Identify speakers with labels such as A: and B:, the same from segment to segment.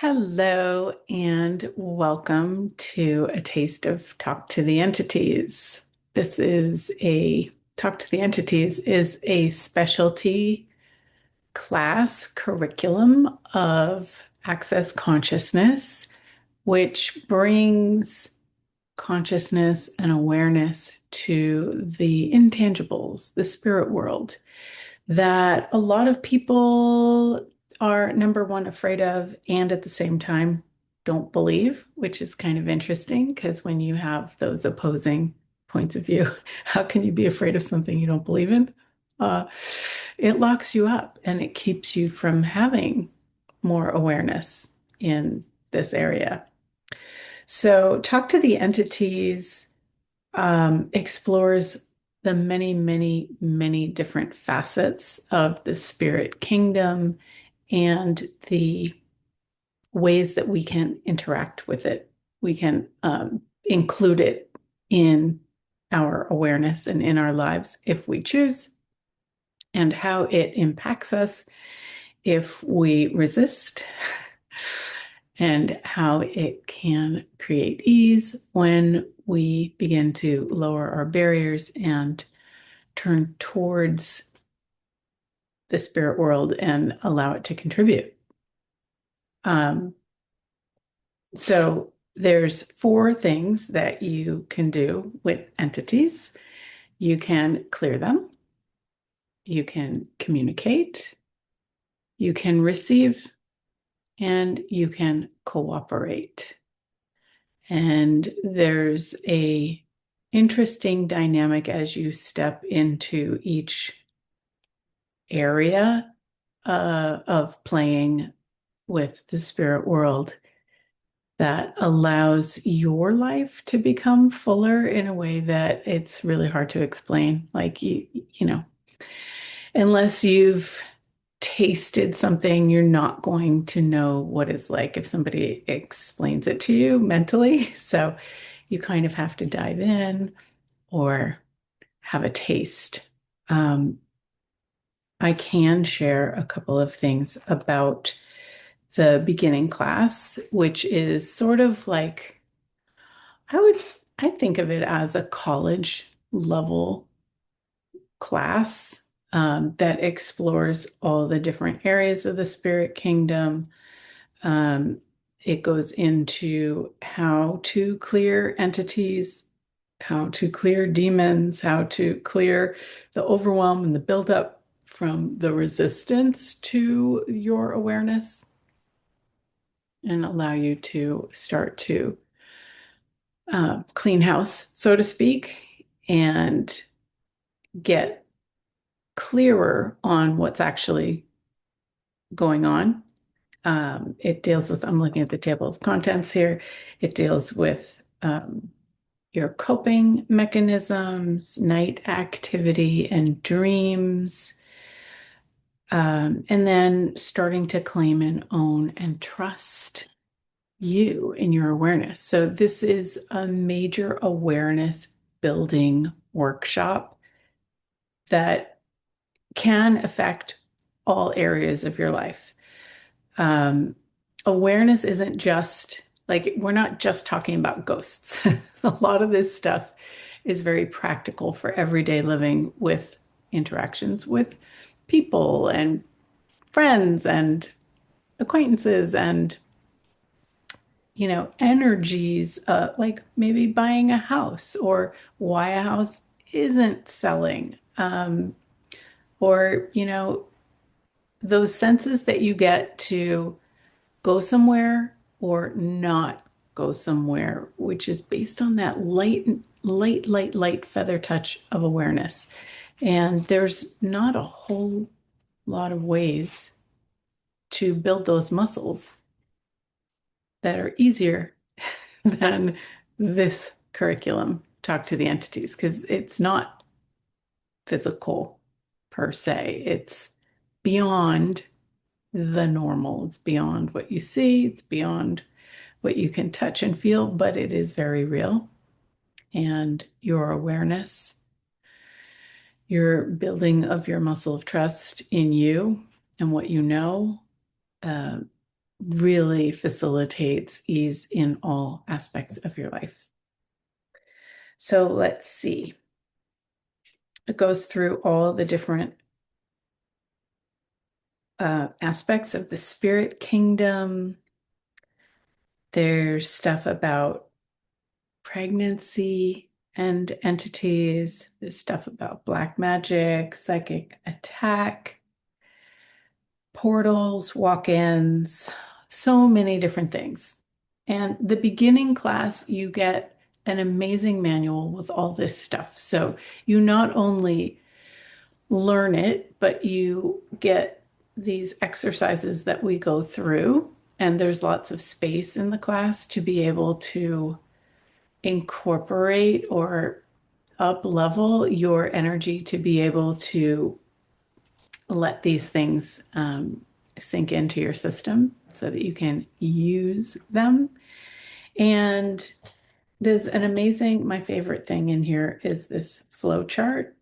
A: Hello and welcome to a taste of Talk to the Entities. This is a Talk to the Entities is a specialty class curriculum of Access Consciousness, which brings consciousness and awareness to the intangibles, the spirit world that a lot of people are number one afraid of and at the same time don't believe, which is kind of interesting because when you have those opposing points of view, how can you be afraid of something you don't believe in? Uh, it locks you up and it keeps you from having more awareness in this area. So, talk to the entities explores the many, many, many different facets of the spirit kingdom and the ways that we can interact with it. We can include it in our awareness and in our lives if we choose, and how it impacts us if we resist, and how it can create ease when we begin to lower our barriers and turn towards the spirit world and allow it to contribute. Um, so there's four things that you can do with entities. You can clear them, you can communicate, you can receive, and you can cooperate. And there's a interesting dynamic as you step into each area of playing with the spirit world that allows your life to become fuller in a way that it's really hard to explain. Like you know, unless you've tasted something, you're not going to know what it's like if somebody explains it to you mentally. So you kind of have to dive in or have a taste. Um, I can share a couple of things about the beginning class, which is sort of like I would I think of it as a college level class that explores all the different areas of the spirit kingdom. Um, it goes into how to clear entities, how to clear demons, how to clear the overwhelm and the buildup from the resistance to your awareness and allow you to start to clean house, so to speak, and get clearer on what's actually going on. It deals with, I'm looking at the table of contents here, it deals with your coping mechanisms, night activity, and dreams. And then starting to claim and own and trust you in your awareness. So, this is a major awareness building workshop that can affect all areas of your life. Awareness isn't just like, we're not just talking about ghosts. A lot of this stuff is very practical for everyday living with interactions with people and friends and acquaintances and energies, like maybe buying a house or why a house isn't selling, or those senses that you get to go somewhere or not go somewhere, which is based on that light feather touch of awareness. And there's not a whole lot of ways to build those muscles that are easier than this curriculum, Talk to the Entities, because it's not physical per se. It's beyond the normal. It's beyond what you see. It's beyond what you can touch and feel, but it is very real. And your awareness, your building of your muscle of trust in you and what you know, uh, really facilitates ease in all aspects of your life. So let's see. It goes through all the different aspects of the spirit kingdom. There's stuff about pregnancy and entities. There's stuff about black magic, psychic attack, portals, walk-ins, so many different things. And the beginning class, you get an amazing manual with all this stuff. So you not only learn it, but you get these exercises that we go through, and there's lots of space in the class to be able to incorporate or up level your energy to be able to let these things sink into your system so that you can use them. And there's an amazing, my favorite thing in here is this flow chart.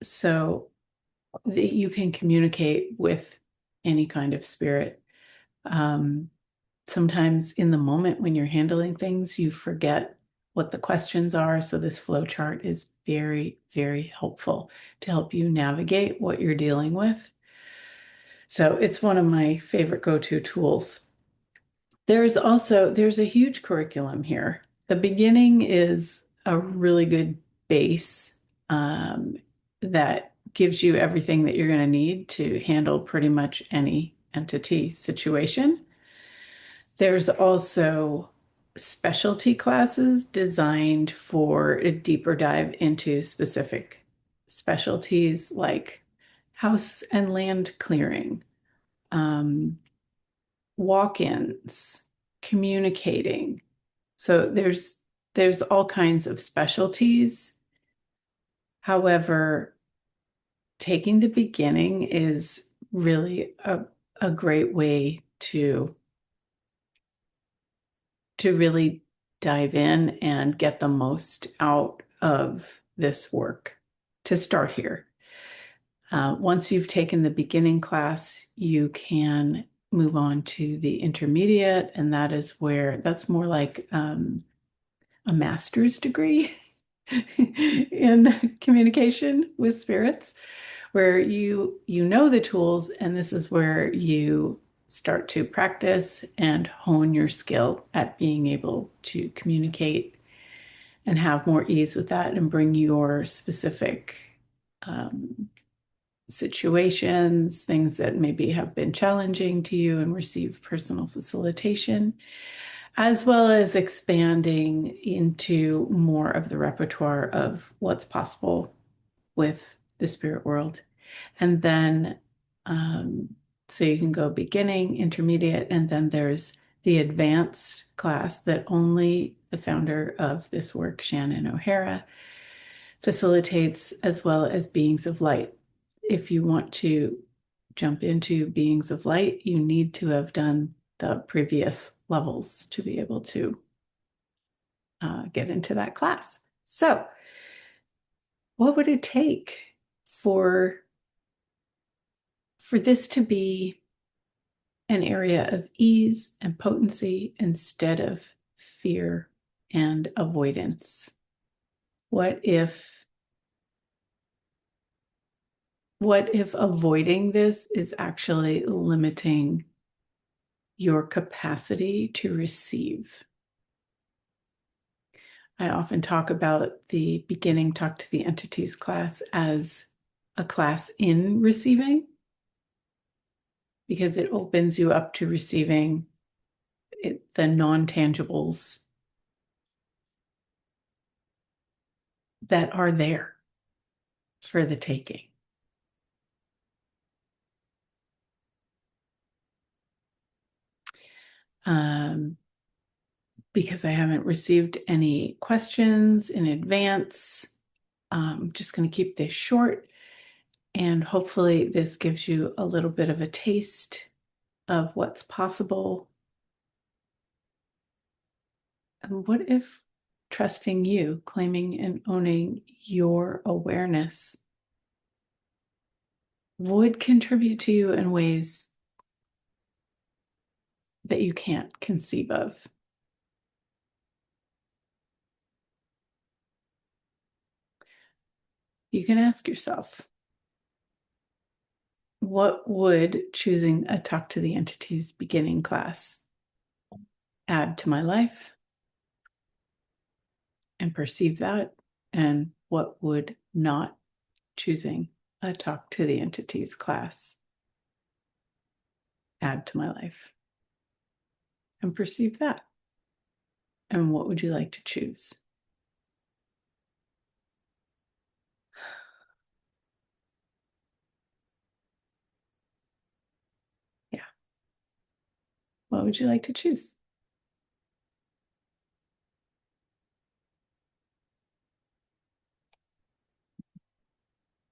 A: So that you can communicate with any kind of spirit. Sometimes in the moment when you're handling things, you forget what the questions are. So this flow chart is very, very helpful to help you navigate what you're dealing with. So it's one of my favorite go-to tools. There's a huge curriculum here. The beginning is a really good base that gives you everything that you're going to need to handle pretty much any entity situation. There's also specialty classes designed for a deeper dive into specific specialties like house and land clearing, walk-ins, communicating. So there's all kinds of specialties. However, taking the beginning is really a great way to really dive in and get the most out of this work to start here. Once you've taken the beginning class, you can move on to the intermediate, and that's more like a master's degree in communication with spirits, where you know the tools, and this is where you start to practice and hone your skill at being able to communicate and have more ease with that and bring your specific situations, things that maybe have been challenging to you, and receive personal facilitation, as well as expanding into more of the repertoire of what's possible with the spirit world. And then, so you can go beginning, intermediate, and then there's the advanced class that only the founder of this work, Shannon O'Hara, facilitates, as well as beings of light. If you want to jump into beings of light, you need to have done the previous levels to be able to get into that class. So, what would it take for this to be an area of ease and potency instead of fear and avoidance? What if avoiding this is actually limiting your capacity to receive? I often talk about the beginning Talk to the Entities class as a class in receiving, because it opens you up to receiving the non-tangibles that are there for the taking. Because I haven't received any questions in advance, I'm just going to keep this short, and hopefully this gives you a little bit of a taste of what's possible. And what if trusting you, claiming and owning your awareness, would contribute to you in ways that you can't conceive of? You can ask yourself, what would choosing a Talk to the Entities beginning class add to my life? And perceive that. And what would not choosing a Talk to the Entities class add to my life? And perceive that. And what would you like to choose? Yeah. What would you like to choose?